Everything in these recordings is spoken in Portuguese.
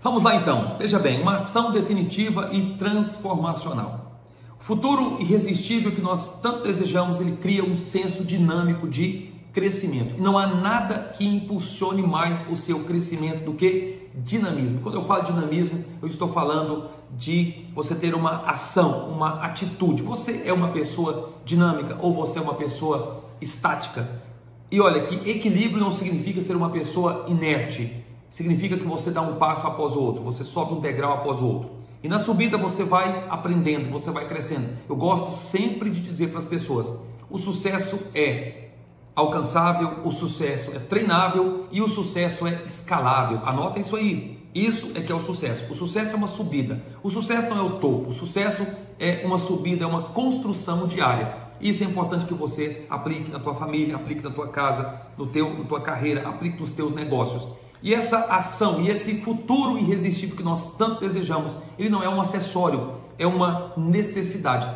Vamos lá então, veja bem, uma ação definitiva e transformacional. O futuro irresistível que nós tanto desejamos, ele cria um senso dinâmico de crescimento. E não há nada que impulsione mais o seu crescimento do que dinamismo. Quando eu falo dinamismo, eu estou falando de você ter uma ação, uma atitude. Você é uma pessoa dinâmica ou você é uma pessoa estática? E olha que equilíbrio não significa ser uma pessoa inerte. Significa que você dá um passo após o outro, você sobe um degrau após o outro. E na subida você vai aprendendo, você vai crescendo. Eu gosto sempre de dizer para as pessoas, o sucesso é alcançável, o sucesso é treinável e o sucesso é escalável. Anota isso aí. Isso é que é o sucesso. O sucesso é uma subida. O sucesso não é o topo. O sucesso é uma subida, é uma construção diária. Isso é importante que você aplique na tua família, aplique na tua casa, na tua carreira, aplique nos teus negócios. E essa ação e esse futuro irresistível que nós tanto desejamos, ele não é um acessório, é uma necessidade.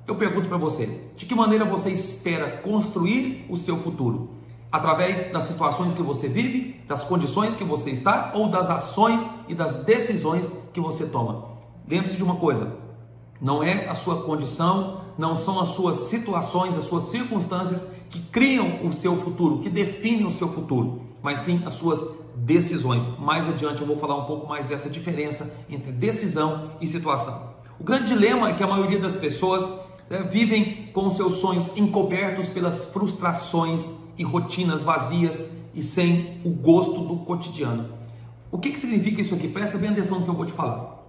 Eu pergunto para você, de que maneira você espera construir o seu futuro? Através das situações que você vive, das condições que você está ou das ações e das decisões que você toma? Lembre-se de uma coisa, não é a sua condição, não são as suas situações, as suas circunstâncias que criam o seu futuro, que definem o seu futuro, mas sim as suas decisões. Mais adiante eu vou falar um pouco mais dessa diferença entre decisão e situação. O grande dilema é que a maioria das pessoas vivem com seus sonhos encobertos pelas frustrações e rotinas vazias e sem o gosto do cotidiano. O que significa isso aqui? Presta bem atenção no que eu vou te falar.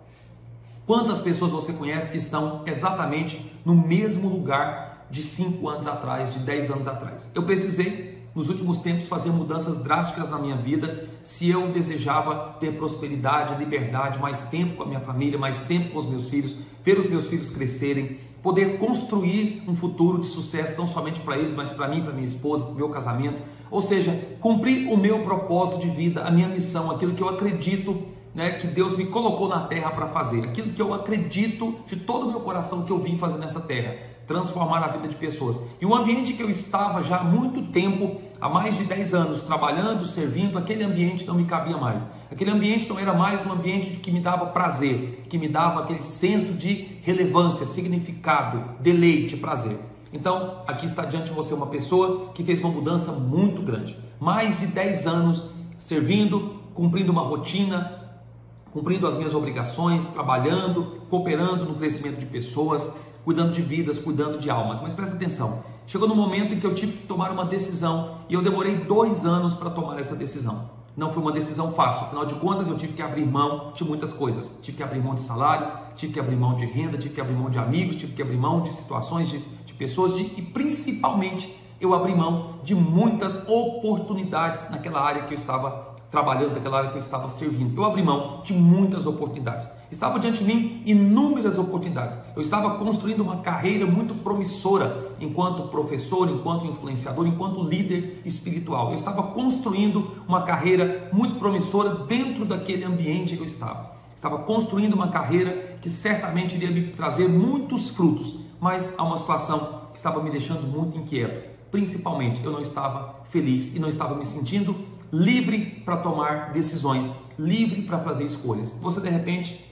Quantas pessoas você conhece que estão exatamente no mesmo lugar de 5 anos atrás, de 10 anos atrás? Eu precisei, nos últimos tempos, fazer mudanças drásticas na minha vida se eu desejava ter prosperidade, liberdade, mais tempo com a minha família, mais tempo com os meus filhos, ver os meus filhos crescerem, poder construir um futuro de sucesso, não somente para eles, mas para mim, para minha esposa, para o meu casamento. Ou seja, cumprir o meu propósito de vida, a minha missão, aquilo que eu acredito, que Deus me colocou na terra para fazer, aquilo que eu acredito de todo o meu coração que eu vim fazer nessa terra, transformar a vida de pessoas. E o ambiente que eu estava já há muito tempo, há mais de 10 anos, trabalhando, servindo, aquele ambiente não me cabia mais. Aquele ambiente não era mais um ambiente que me dava prazer, que me dava aquele senso de relevância, significado, deleite, prazer. Então, aqui está diante de você uma pessoa que fez uma mudança muito grande. Mais de 10 anos servindo, cumprindo uma rotina, cumprindo as minhas obrigações, trabalhando, cooperando no crescimento de pessoas, cuidando de vidas, cuidando de almas. Mas presta atenção, chegou no momento em que eu tive que tomar uma decisão e eu demorei 2 anos para tomar essa decisão. Não foi uma decisão fácil, afinal de contas eu tive que abrir mão de muitas coisas. Tive que abrir mão de salário, tive que abrir mão de renda, tive que abrir mão de amigos, tive que abrir mão de situações, de pessoas, e principalmente eu abri mão de muitas oportunidades naquela área que eu estava trabalhando, naquela área que eu estava servindo. Eu abri mão de muitas oportunidades. Estava diante de mim inúmeras oportunidades. Eu estava construindo uma carreira muito promissora enquanto professor, enquanto influenciador, enquanto líder espiritual. Eu estava construindo uma carreira muito promissora dentro daquele ambiente que eu estava. Estava construindo uma carreira que certamente iria me trazer muitos frutos, mas há uma situação que estava me deixando muito inquieto. Principalmente, eu não estava feliz e não estava me sentindo livre para tomar decisões, livre para fazer escolhas. Você de repente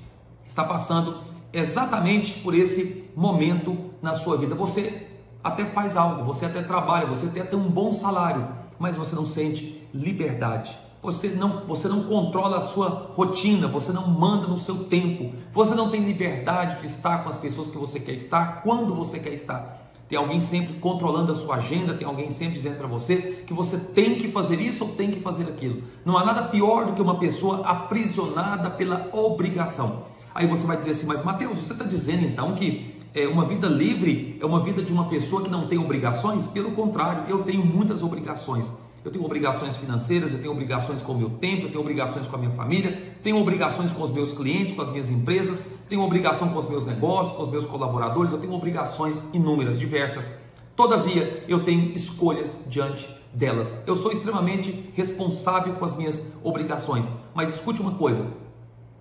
está passando exatamente por esse momento na sua vida. Você até faz algo, você até trabalha, você até tem um bom salário, mas você não sente liberdade. Você não controla a sua rotina, você não manda no seu tempo, você não tem liberdade de estar com as pessoas que você quer estar, quando você quer estar. Tem alguém sempre controlando a sua agenda, tem alguém sempre dizendo para você que você tem que fazer isso ou tem que fazer aquilo. Não há nada pior do que uma pessoa aprisionada pela obrigação. Aí você vai dizer assim, mas Mateus, você está dizendo então que uma vida livre é uma vida de uma pessoa que não tem obrigações? Pelo contrário, eu tenho muitas obrigações. Eu tenho obrigações financeiras, eu tenho obrigações com o meu tempo, eu tenho obrigações com a minha família, tenho obrigações com os meus clientes, com as minhas empresas, tenho obrigação com os meus negócios, com os meus colaboradores, eu tenho obrigações inúmeras, diversas. Todavia, eu tenho escolhas diante delas. Eu sou extremamente responsável com as minhas obrigações. Mas escute uma coisa,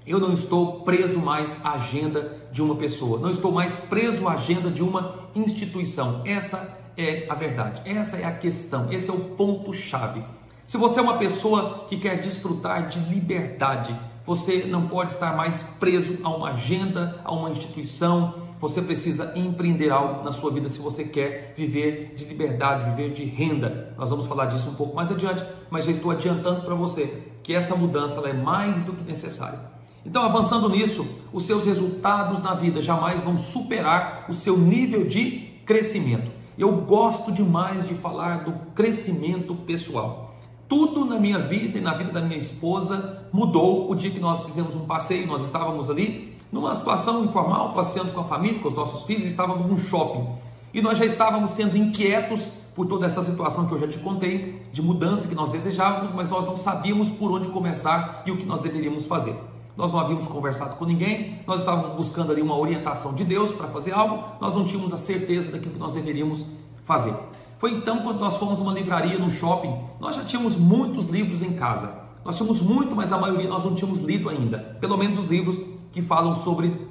eu não estou preso mais à agenda de uma pessoa, não estou mais preso à agenda de uma instituição. Essa é a verdade, essa é a questão, esse é o ponto-chave. Se você é uma pessoa que quer desfrutar de liberdade, Você não pode estar mais preso a uma agenda, a uma instituição. Você precisa empreender algo na sua vida se você quer viver de liberdade, viver de renda. Nós vamos falar disso um pouco mais adiante, mas já estou adiantando para você que essa mudança ela é mais do que necessária. Então, avançando nisso, os seus resultados na vida jamais vão superar o seu nível de crescimento. Eu gosto demais de falar do crescimento pessoal. Tudo na minha vida e na vida da minha esposa mudou o dia que nós fizemos um passeio. Nós estávamos ali numa situação informal, passeando com a família, com os nossos filhos, estávamos num shopping. E nós já estávamos sendo inquietos por toda essa situação que eu já te contei, de mudança que nós desejávamos, mas nós não sabíamos por onde começar e o que nós deveríamos fazer. Nós não havíamos conversado com ninguém, nós estávamos buscando ali uma orientação de Deus para fazer algo, nós não tínhamos a certeza daquilo que nós deveríamos fazer. Foi então quando nós fomos numa livraria, num shopping, nós já tínhamos muitos livros em casa. Nós tínhamos muito, mas a maioria nós não tínhamos lido ainda. Pelo menos os livros que falam sobre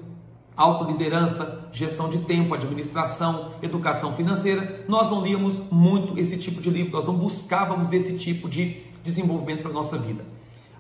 autoliderança, gestão de tempo, administração, educação financeira. Nós não líamos muito esse tipo de livro, nós não buscávamos esse tipo de desenvolvimento para a nossa vida.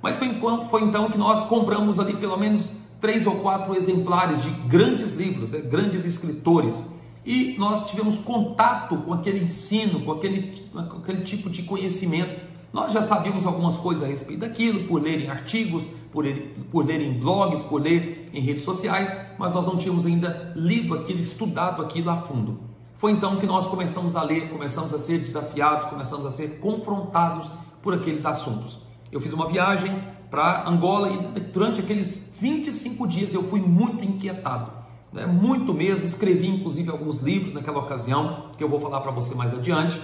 Mas foi então que nós compramos ali pelo menos 3 ou 4 exemplares de grandes livros, grandes escritores. E nós tivemos contato com aquele ensino, com aquele tipo de conhecimento. Nós já sabíamos algumas coisas a respeito daquilo, por ler em artigos, por ler em blogs, por ler em redes sociais, mas nós não tínhamos ainda lido aquilo, estudado aquilo a fundo. Foi então que nós começamos a ler, começamos a ser desafiados, começamos a ser confrontados por aqueles assuntos. Eu fiz uma viagem para Angola e durante aqueles 25 dias eu fui muito inquietado. Muito mesmo, escrevi inclusive alguns livros naquela ocasião, que eu vou falar para você mais adiante.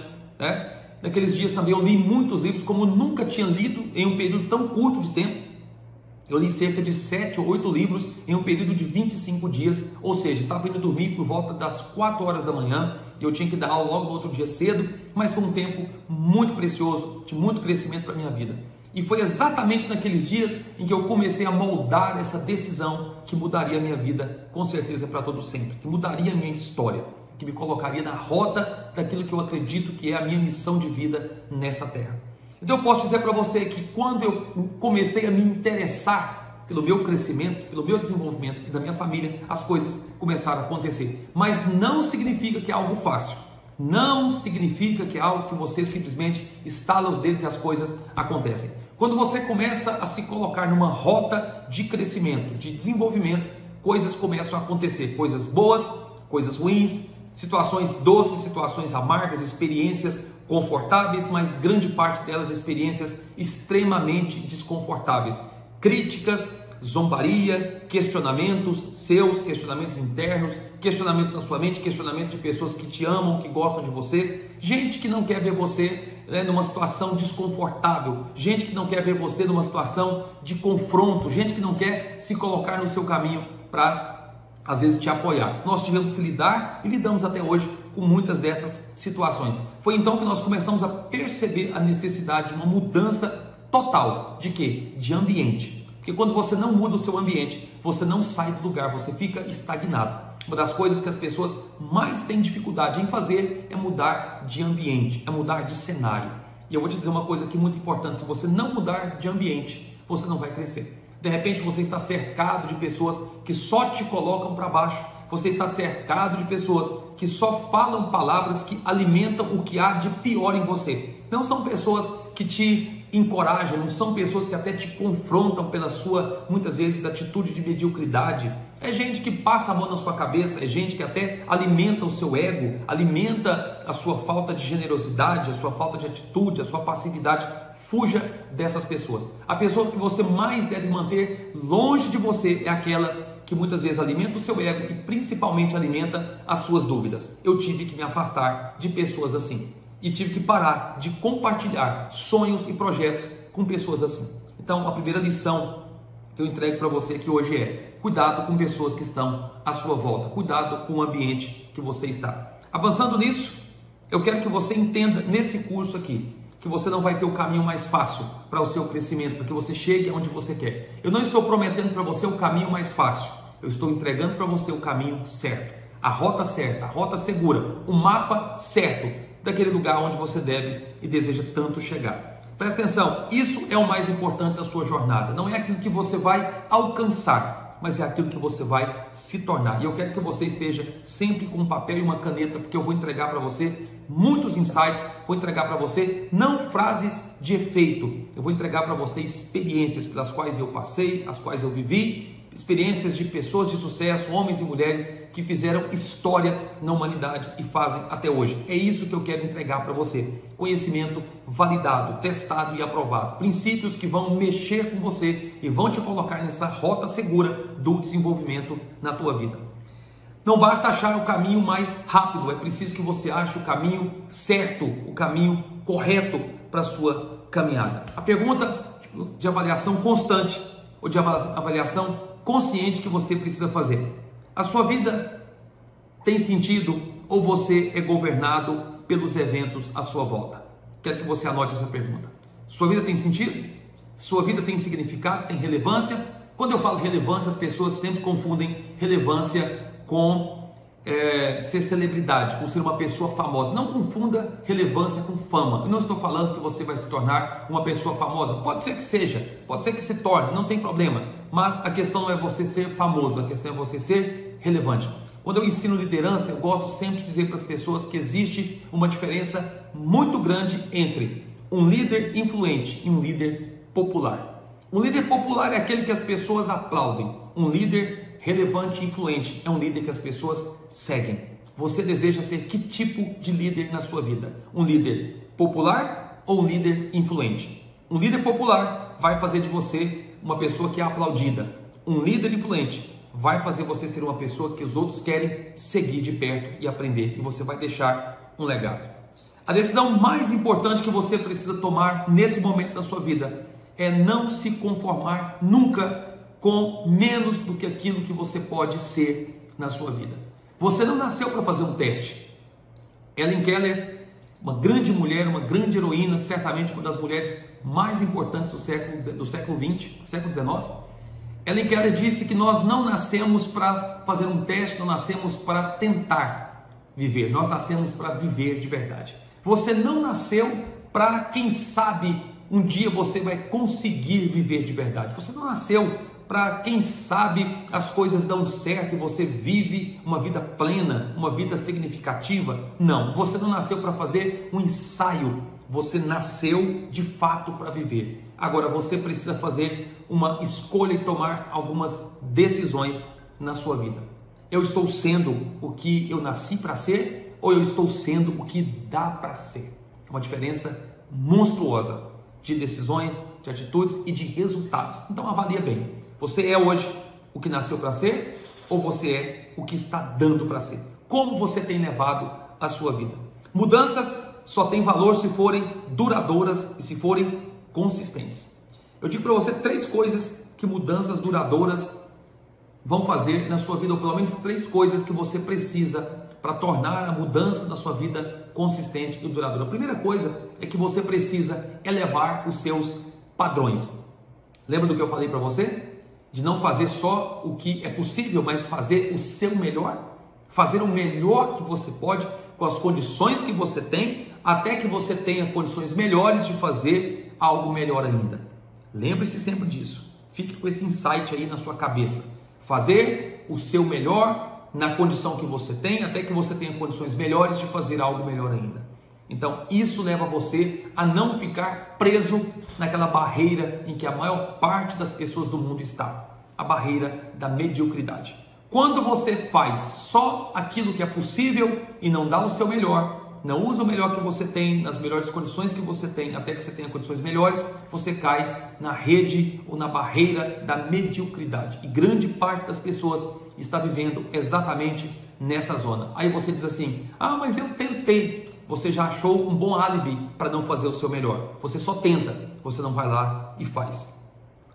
Naqueles dias também eu li muitos livros, como nunca tinha lido em um período tão curto de tempo. Eu li cerca de 7 ou 8 livros em um período de 25 dias, ou seja, estava indo dormir por volta das 4 horas da manhã, e eu tinha que dar aula logo no outro dia cedo, mas foi um tempo muito precioso, de muito crescimento para a minha vida. E foi exatamente naqueles dias em que eu comecei a moldar essa decisão que mudaria a minha vida, com certeza para todo sempre, que mudaria a minha história, que me colocaria na rota daquilo que eu acredito que é a minha missão de vida nessa terra. Então eu posso dizer para você que quando eu comecei a me interessar pelo meu crescimento, pelo meu desenvolvimento e da minha família, as coisas começaram a acontecer. Mas não significa que é algo fácil. Não significa que é algo que você simplesmente estala os dedos e as coisas acontecem. Quando você começa a se colocar numa rota de crescimento, de desenvolvimento, coisas começam a acontecer. Coisas boas, coisas ruins, situações doces, situações amargas, experiências confortáveis, mas grande parte delas experiências extremamente desconfortáveis. Críticas, zombaria, questionamentos seus, questionamentos internos, questionamentos na sua mente, questionamentos de pessoas que te amam, que gostam de você, gente que não quer ver você numa situação desconfortável, gente que não quer ver você numa situação de confronto, gente que não quer se colocar no seu caminho para às vezes te apoiar. Nós tivemos que lidar e lidamos até hoje com muitas dessas situações. Foi então que nós começamos a perceber a necessidade de uma mudança total de quê? De ambiente. Porque quando você não muda o seu ambiente, você não sai do lugar, você fica estagnado. Uma das coisas que as pessoas mais têm dificuldade em fazer é mudar de ambiente, é mudar de cenário. E eu vou te dizer uma coisa aqui muito importante: se você não mudar de ambiente, você não vai crescer. De repente você está cercado de pessoas que só te colocam para baixo. Você está cercado de pessoas que só falam palavras que alimentam o que há de pior em você. Não são pessoas que te encorajam, não são pessoas que até te confrontam pela sua, muitas vezes, atitude de mediocridade. É gente que passa a mão na sua cabeça, é gente que até alimenta o seu ego, alimenta a sua falta de generosidade, a sua falta de atitude, a sua passividade. Fuja dessas pessoas. A pessoa que você mais deve manter longe de você é aquela que muitas vezes alimenta o seu ego e principalmente alimenta as suas dúvidas. Eu tive que me afastar de pessoas assim e tive que parar de compartilhar sonhos e projetos com pessoas assim. Então, a primeira lição que eu entrego para você aqui hoje é: cuidado com pessoas que estão à sua volta, cuidado com o ambiente que você está. Avançando nisso, eu quero que você entenda nesse curso aqui que você não vai ter o caminho mais fácil para o seu crescimento, para que você chegue aonde você quer. Eu não estou prometendo para você o caminho mais fácil, eu estou entregando para você o caminho certo, a rota certa, a rota segura, o mapa certo daquele lugar onde você deve e deseja tanto chegar. Presta atenção, isso é o mais importante da sua jornada. Não é aquilo que você vai alcançar, mas é aquilo que você vai se tornar. E eu quero que você esteja sempre com um papel e uma caneta, porque eu vou entregar para você muitos insights, vou entregar para você não frases de efeito, eu vou entregar para você experiências pelas quais eu passei, as quais eu vivi, experiências de pessoas de sucesso, homens e mulheres que fizeram história na humanidade e fazem até hoje. É isso que eu quero entregar para você. Conhecimento validado, testado e aprovado. Princípios que vão mexer com você e vão te colocar nessa rota segura do desenvolvimento na tua vida. Não basta achar o caminho mais rápido, é preciso que você ache o caminho certo, o caminho correto para a sua caminhada. A pergunta de avaliação constante ou de avaliação consciente que você precisa fazer: a sua vida tem sentido ou você é governado pelos eventos à sua volta? Quero que você anote essa pergunta. Sua vida tem sentido? Sua vida tem significado? Tem relevância? Quando eu falo relevância, as pessoas sempre confundem relevância com ser celebridade, com ser uma pessoa famosa. Não confunda relevância com fama. Eu não estou falando que você vai se tornar uma pessoa famosa. Pode ser que seja, pode ser que se torne, não tem problema. Mas a questão não é você ser famoso, a questão é você ser relevante. Quando eu ensino liderança, eu gosto sempre de dizer para as pessoas que existe uma diferença muito grande entre um líder influente e um líder popular. Um líder popular é aquele que as pessoas aplaudem. Um líder relevante e influente é um líder que as pessoas seguem. Você deseja ser que tipo de líder na sua vida? Um líder popular ou um líder influente? Um líder popular vai fazer de você uma pessoa que é aplaudida. Um líder influente vai fazer você ser uma pessoa que os outros querem seguir de perto e aprender, e você vai deixar um legado. A decisão mais importante que você precisa tomar nesse momento da sua vida é não se conformar nunca com menos do que aquilo que você pode ser na sua vida. Você não nasceu para fazer um teste. Helen Keller, uma grande mulher, uma grande heroína, certamente uma das mulheres mais importantes do século XX, século XIX. Helen Keller disse que nós não nascemos para fazer um teste, não nascemos para tentar viver, nós nascemos para viver de verdade. Você não nasceu para, quem sabe, um dia você vai conseguir viver de verdade. Você não nasceu para, quem sabe, as coisas dão certo e você vive uma vida plena, uma vida significativa. Não, você não nasceu para fazer um ensaio, você nasceu de fato para viver. Agora você precisa fazer uma escolha e tomar algumas decisões na sua vida. Eu estou sendo o que eu nasci para ser ou eu estou sendo o que dá para ser? É uma diferença monstruosa de decisões, de atitudes e de resultados. Então avalia bem. Você é hoje o que nasceu para ser ou você é o que está dando para ser? Como você tem levado a sua vida? Mudanças só têm valor se forem duradouras e se forem consistentes. Eu digo para você 3 coisas que mudanças duradouras vão fazer na sua vida, ou pelo menos 3 coisas que você precisa para tornar a mudança da sua vida consistente e duradoura. A primeira coisa é que você precisa elevar os seus padrões. Lembra do que eu falei para você? De não fazer só o que é possível, mas fazer o seu melhor, fazer o melhor que você pode, com as condições que você tem, até que você tenha condições melhores de fazer algo melhor ainda. Lembre-se sempre disso, fique com esse insight aí na sua cabeça, fazer o seu melhor na condição que você tem, até que você tenha condições melhores de fazer algo melhor ainda. Então isso leva você a não ficar preso naquela barreira em que a maior parte das pessoas do mundo está, a barreira da mediocridade. Quando você faz só aquilo que é possível e não dá o seu melhor, não usa o melhor que você tem, nas melhores condições que você tem, até que você tenha condições melhores, você cai na rede ou na barreira da mediocridade. E grande parte das pessoas está vivendo exatamente nessa zona. Aí você diz assim: ah, mas eu tentei. Você já achou um bom álibi para não fazer o seu melhor. Você só tenta, você não vai lá e faz.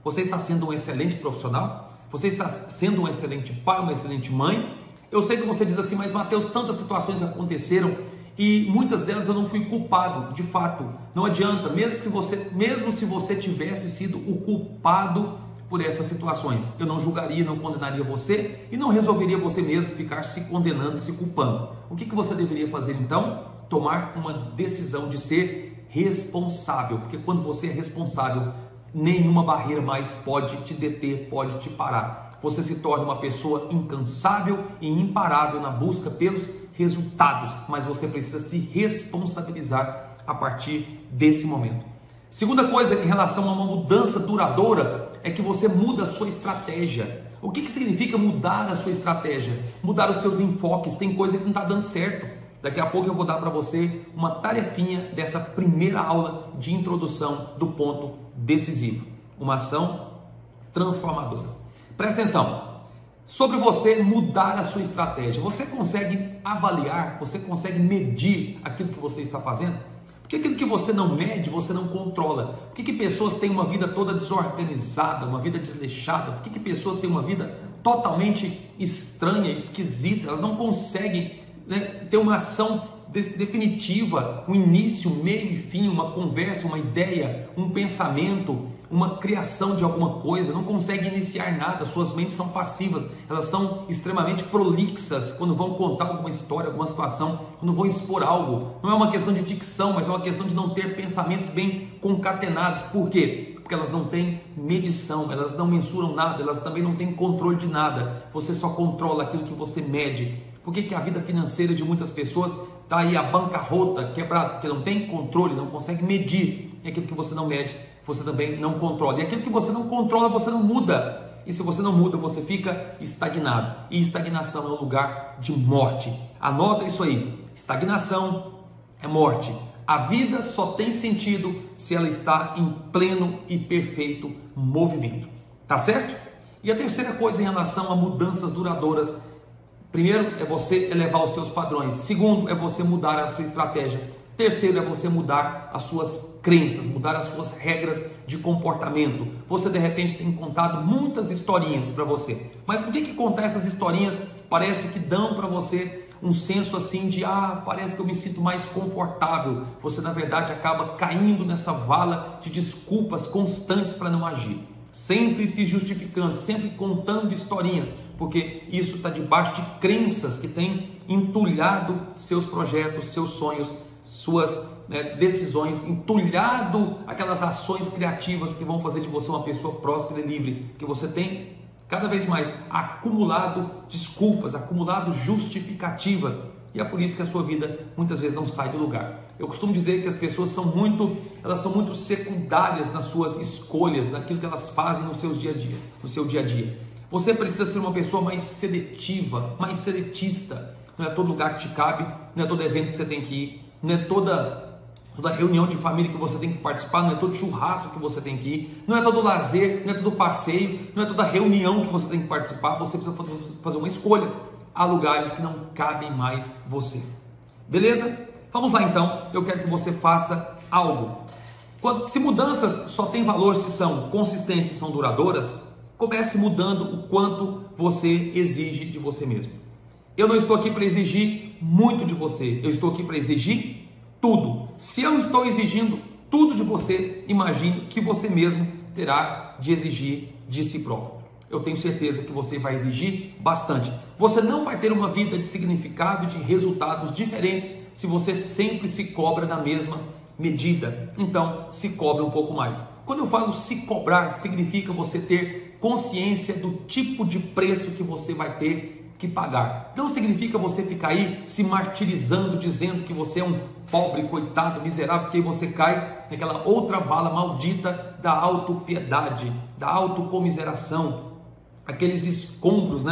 Você está sendo um excelente profissional? Você está sendo um excelente pai, uma excelente mãe? Eu sei que você diz assim: mas Mateus, tantas situações aconteceram e muitas delas eu não fui culpado. De fato, não adianta, mesmo se você tivesse sido o culpado por essas situações, eu não julgaria, não condenaria você e não resolveria você mesmo ficar se condenando e se culpando. O que você deveria fazer então? tomar uma decisão de ser responsável, porque quando você é responsável, nenhuma barreira mais pode te deter, pode te parar. Você se torna uma pessoa incansável e imparável na busca pelos resultados, mas você precisa se responsabilizar a partir desse momento. Segunda coisa em relação a uma mudança duradoura é que você muda a sua estratégia. O que significa mudar a sua estratégia? Mudar os seus enfoques. Tem coisa que não está dando certo. Daqui a pouco eu vou dar para você uma tarefinha dessa primeira aula de introdução do ponto decisivo. Uma ação transformadora. Presta atenção. Sobre você mudar a sua estratégia. Você consegue avaliar, você consegue medir aquilo que você está fazendo? Porque aquilo que você não mede, você não controla. Por que pessoas têm uma vida toda desorganizada, uma vida desleixada? Por que pessoas têm uma vida totalmente estranha, esquisita? Elas não conseguem, né, ter uma ação definitiva, um início, um meio e fim, uma conversa, uma ideia, um pensamento, uma criação de alguma coisa, não conseguem iniciar nada, suas mentes são passivas, elas são extremamente prolixas quando vão contar alguma história, alguma situação, quando vão expor algo. Não é uma questão de dicção, mas é uma questão de não ter pensamentos bem concatenados. Por quê? Porque elas não têm medição, elas não mensuram nada, elas também não têm controle de nada. Você só controla aquilo que você mede. Por que a vida financeira de muitas pessoas está aí a bancarrota, quebrada? Porque não tem controle, não consegue medir. E aquilo que você não mede, você também não controla. E aquilo que você não controla, você não muda. E se você não muda, você fica estagnado. E estagnação é um lugar de morte. Anota isso aí. Estagnação é morte. A vida só tem sentido se ela está em pleno e perfeito movimento. Tá certo? E a terceira coisa em relação a mudanças duradouras. Primeiro é você elevar os seus padrões. Segundo é você mudar a sua estratégia. Terceiro é você mudar as suas crenças, mudar as suas regras de comportamento. Você de repente tem contado muitas historinhas para você. Mas por que contar essas historinhas parece que dão para você um senso assim de parece que eu me sinto mais confortável. Você na verdade acaba caindo nessa vala de desculpas constantes para não agir. Sempre se justificando, sempre contando historinhas, porque isso está debaixo de crenças que têm entulhado seus projetos, seus sonhos, suas decisões, entulhado aquelas ações criativas que vão fazer de você uma pessoa próspera e livre, que você tem cada vez mais acumulado desculpas, acumulado justificativas, e é por isso que a sua vida muitas vezes não sai do lugar. Eu costumo dizer que as pessoas são muito secundárias nas suas escolhas, naquilo que elas fazem no seu dia a dia. Você precisa ser uma pessoa mais seletiva, mais seletista. Não é todo lugar que te cabe, não é todo evento que você tem que ir, não é toda reunião de família que você tem que participar, não é todo churrasco que você tem que ir, não é todo lazer, não é todo passeio, não é toda reunião que você tem que participar. Você precisa fazer uma escolha. Há lugares que não cabem mais você. Beleza? Vamos lá então. Eu quero que você faça algo. Se mudanças só têm valor se são consistentes e são duradouras, comece mudando o quanto você exige de você mesmo. Eu não estou aqui para exigir muito de você, eu estou aqui para exigir tudo. Se eu estou exigindo tudo de você, imagine que você mesmo terá de exigir de si próprio. Eu tenho certeza que você vai exigir bastante. Você não vai ter uma vida de significado, de resultados diferentes, se você sempre se cobra na mesma medida. Então, se cobre um pouco mais. Quando eu falo se cobrar, significa você ter consciência do tipo de preço que você vai ter que pagar. Não significa você ficar aí se martirizando, dizendo que você é um pobre, coitado, miserável, porque aí você cai naquela outra vala maldita da autopiedade, da autocomiseração, aqueles escombros,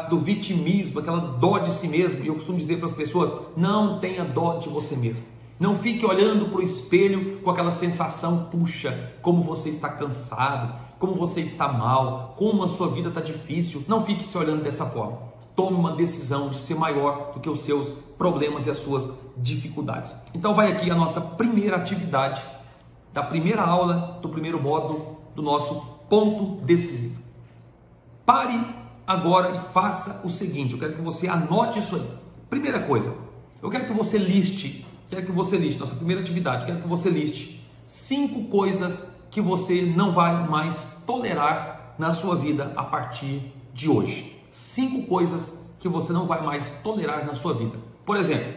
do vitimismo, aquela dó de si mesmo. E eu costumo dizer para as pessoas: não tenha dó de você mesmo. Não fique olhando para o espelho com aquela sensação, puxa, como você está cansado, como você está mal, como a sua vida está difícil. Não fique se olhando dessa forma. Tome uma decisão de ser maior do que os seus problemas e as suas dificuldades. Então vai aqui a nossa primeira atividade, da primeira aula, do primeiro módulo, do nosso ponto decisivo. Pare agora e faça o seguinte, eu quero que você anote isso aí. Primeira coisa, eu quero que você liste, nossa primeira atividade, quero que você liste 5 coisas que você não vai mais tolerar na sua vida a partir de hoje. 5 coisas que você não vai mais tolerar na sua vida. Por exemplo,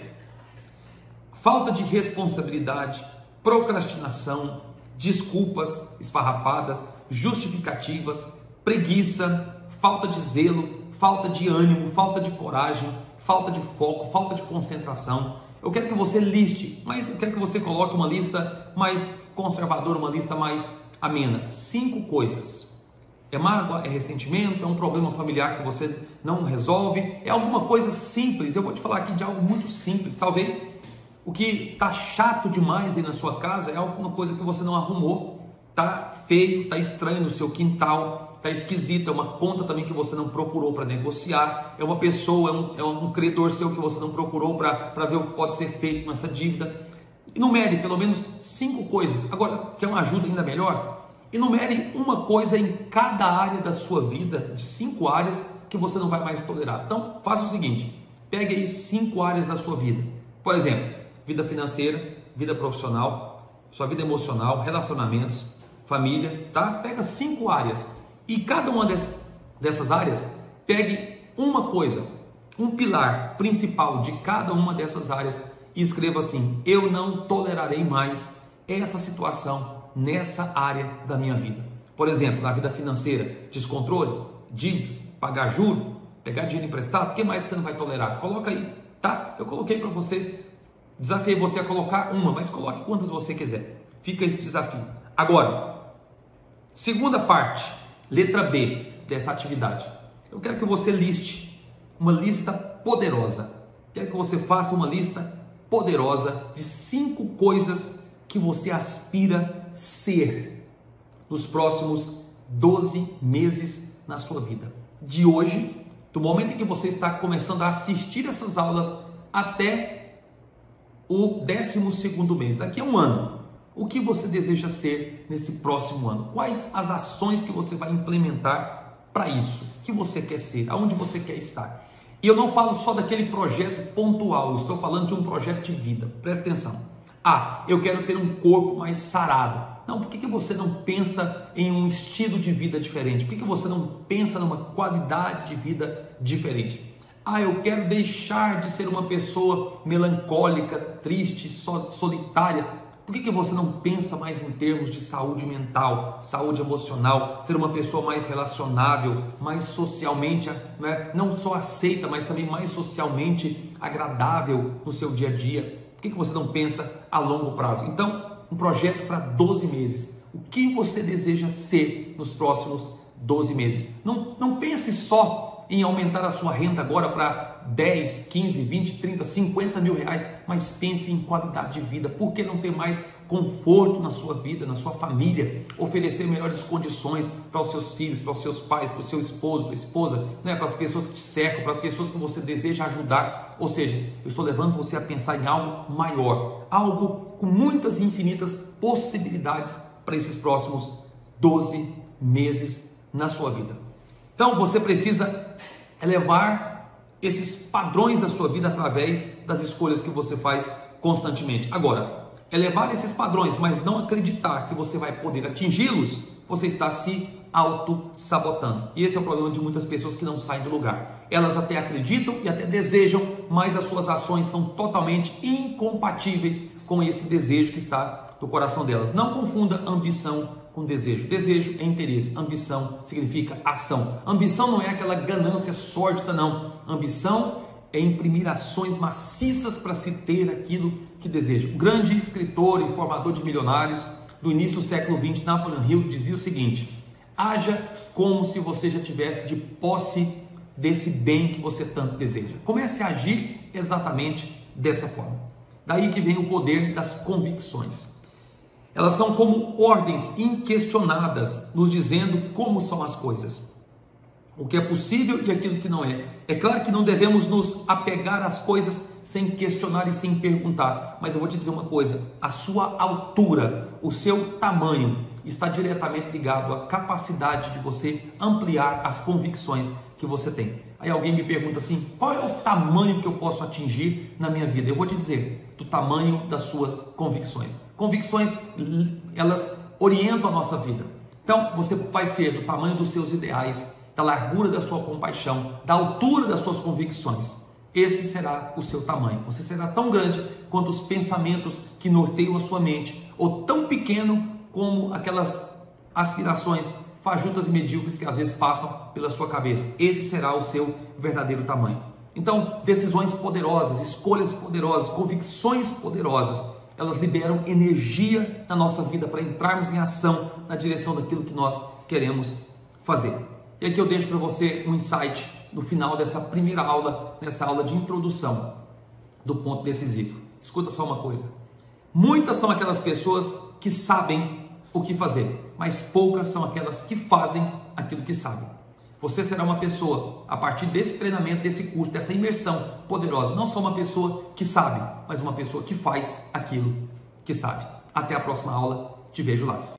falta de responsabilidade, procrastinação, desculpas esfarrapadas, justificativas, preguiça, falta de zelo, falta de ânimo, falta de coragem, falta de foco, falta de concentração. Eu quero que você liste, mas eu quero que você coloque uma lista mais conservadora, uma lista mais amena. 5 coisas. É mágoa, é ressentimento, é um problema familiar que você não resolve, é alguma coisa simples. Eu vou te falar aqui de algo muito simples. Talvez o que está chato demais aí na sua casa é alguma coisa que você não arrumou, tá feio, tá estranho no seu quintal, tá esquisito, é uma conta também que você não procurou para negociar, é uma pessoa, é um credor seu que você não procurou para ver o que pode ser feito com essa dívida. Enumere pelo menos 5 coisas. Agora, quer uma ajuda ainda melhor? Enumere uma coisa em cada área da sua vida, de 5 áreas que você não vai mais tolerar. Então, faça o seguinte, pegue aí 5 áreas da sua vida. Por exemplo, vida financeira, vida profissional, sua vida emocional, relacionamentos, família, tá? Pega 5 áreas e cada uma dessas áreas, pegue uma coisa, um pilar principal de cada uma dessas áreas e escreva assim: eu não tolerarei mais essa situação nessa área da minha vida. Por exemplo, na vida financeira, descontrole, dívidas, pagar juros, pegar dinheiro emprestado, o que mais você não vai tolerar? Coloca aí, tá? Eu coloquei para você, desafiei você a colocar uma, mas coloque quantas você quiser. Fica esse desafio. Agora, segunda parte, letra B dessa atividade. Eu quero que você liste uma lista poderosa. Quero que você faça uma lista poderosa de 5 coisas que você aspira ser nos próximos 12 meses na sua vida. De hoje, do momento em que você está começando a assistir essas aulas até o 12º mês, daqui a um ano, o que você deseja ser nesse próximo ano? Quais as ações que você vai implementar para isso? O que você quer ser? Aonde você quer estar? E eu não falo só daquele projeto pontual, eu estou falando de um projeto de vida. Presta atenção. Ah, eu quero ter um corpo mais sarado. Não, por que você não pensa em um estilo de vida diferente? Por que você não pensa numa qualidade de vida diferente? Ah, eu quero deixar de ser uma pessoa melancólica, triste, solitária. Por que você não pensa mais em termos de saúde mental, saúde emocional, ser uma pessoa mais relacionável, mais socialmente, não só aceita, mas também mais socialmente agradável no seu dia a dia? Por que você não pensa a longo prazo? Então, um projeto para 12 meses. O que você deseja ser nos próximos 12 meses? Não pense só em aumentar a sua renda agora para 10, 15, 20, 30, 50 mil reais, mas pense em qualidade de vida. Por que não ter mais conforto na sua vida, na sua família? Oferecer melhores condições para os seus filhos, para os seus pais, para o seu esposo, esposa, para as pessoas que te cercam, para as pessoas que você deseja ajudar. Ou seja, eu estou levando você a pensar em algo maior, algo com muitas e infinitas possibilidades para esses próximos 12 meses na sua vida. Então você precisa elevar esses padrões da sua vida através das escolhas que você faz constantemente. Agora, elevar esses padrões, mas não acreditar que você vai poder atingi-los, você está se auto-sabotando. E esse é o problema de muitas pessoas que não saem do lugar. Elas até acreditam e até desejam, mas as suas ações são totalmente incompatíveis com esse desejo que está no coração delas. Não confunda ambição com desejo. Desejo é interesse, ambição significa ação. Ambição não é aquela ganância sórdida, não. Ambição é imprimir ações maciças para se ter aquilo que deseja. O grande escritor e formador de milionários do início do século XX, Napoleon Hill, dizia o seguinte: haja como se você já tivesse de posse desse bem que você tanto deseja. Comece a agir exatamente dessa forma. Daí que vem o poder das convicções. Elas são como ordens inquestionadas, nos dizendo como são as coisas, o que é possível e aquilo que não é. É claro que não devemos nos apegar às coisas sem questionar e sem perguntar, mas eu vou te dizer uma coisa: a sua altura, o seu tamanho está diretamente ligado à capacidade de você ampliar as convicções que você tem. Aí alguém me pergunta assim: qual é o tamanho que eu posso atingir na minha vida? Eu vou te dizer: do tamanho das suas convicções. Convicções, elas orientam a nossa vida. Então você vai ser do tamanho dos seus ideais, da largura da sua compaixão, da altura das suas convicções. Esse será o seu tamanho. Você será tão grande quanto os pensamentos que norteiam a sua mente, ou tão pequeno como aquelas aspirações fajutas e medíocres que às vezes passam pela sua cabeça. Esse será o seu verdadeiro tamanho. Então, decisões poderosas, escolhas poderosas, convicções poderosas, elas liberam energia na nossa vida para entrarmos em ação na direção daquilo que nós queremos fazer. E aqui eu deixo para você um insight no final dessa primeira aula, nessa aula de introdução do ponto decisivo. Escuta só uma coisa. Muitas são aquelas pessoas que sabem o que fazer, mas poucas são aquelas que fazem aquilo que sabem. Você será uma pessoa, a partir desse treinamento, desse curso, dessa imersão poderosa, não só uma pessoa que sabe, mas uma pessoa que faz aquilo que sabe. Até a próxima aula, te vejo lá.